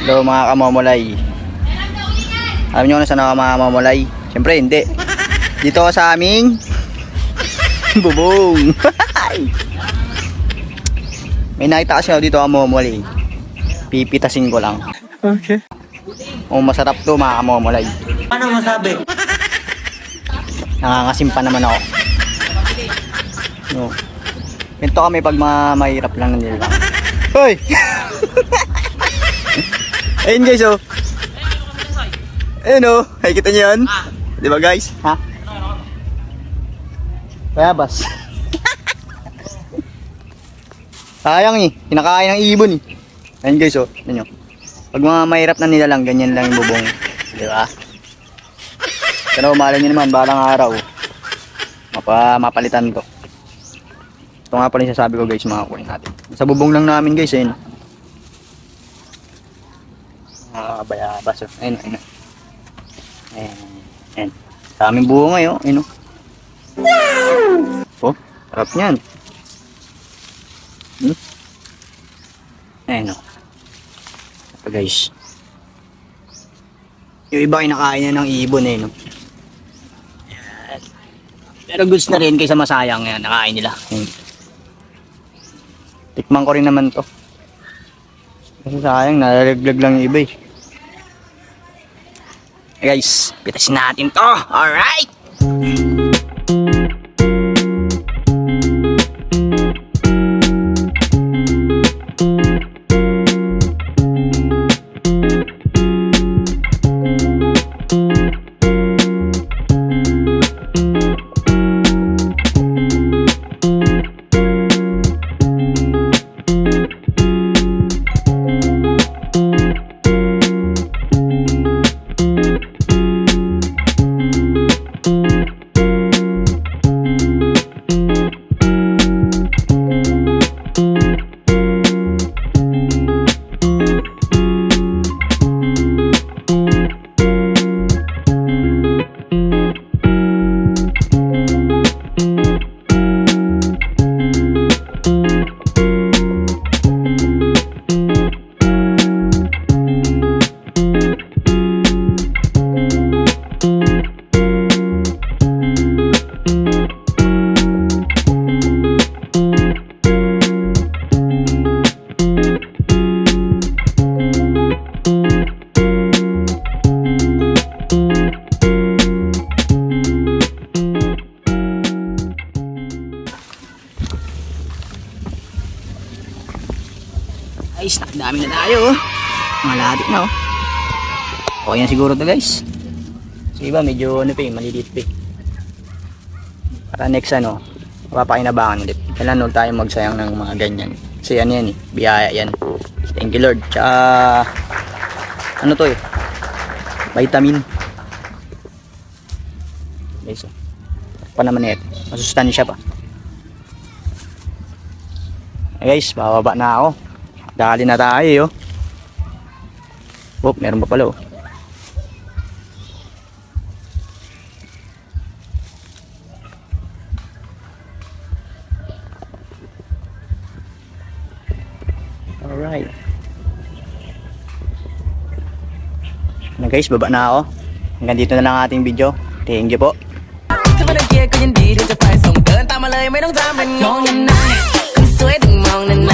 Hello mga kamamulay. Alam nyo kung saan ako mga kamamulay? Siyempre hindi. Dito ako sa aming bubong. May nakita kasi ako dito kamamulay. Pipitasin ko lang. Okay. Masarap to mga kamamulay. Paano masabi? Nangangasim pa naman ako. No. Ganito kami pag mahirap lang nila. Hoy! Ayun guys oh. Ayun oh. Ay kita nyo yan? Di ba guys? Ha? Bayabas. Sayang eh. Kinakain ng ibon eh. Ayun guys oh. Ayun nyo. Pag mahirap na nila lang, ganyan lang yung bubong. Di ba? Pero malay nyo naman, balang araw. Mapalitan to. Ito nga pala yung sasabi ko guys, mga kunin natin. Sa bubong lang namin guys, ayun. Bayabas. Ayun, ayun. Ayun. Sa aming buho ngayon, ayun. Oh, sarap niyan. Ayun. Ito guys. Yung iba kinakain niya ng ibon eh, no? Ayan. Pero goods na rin kaysa masayang yan, nakain nila. Tikman ko rin naman to. Kasi sayang, nalalaglag lang yung iba eh. Hey guys, pitasin natin to. Alright! Guys, nakadami na tayo oh. Malapit na oh. Okay na siguro to guys. So iba medyo ano pa eh, maliliit pa eh. Para next ano, mapapakinabangan ulit. Kailan huwag tayo magsayang ng mga ganyan. Kasi ano yan eh, biyaya yan. Thank you Lord. Tsaka ano to eh, vitamin. Guys oh. Pa naman eh, masustansya pa. Hey guys, bababa na ako. Dali na tayo. Oh, meron pa pala oh. Alright. Na guys, baba na ako. Hanggang dito na lang ating video. Thank you po. จะไม่ได้เกียร์ก็ยินดีที่จะไปส่งเดินตามมาเลยไม่ต้องถามเป็นงงยังไงคนสวยต้องมองนานๆ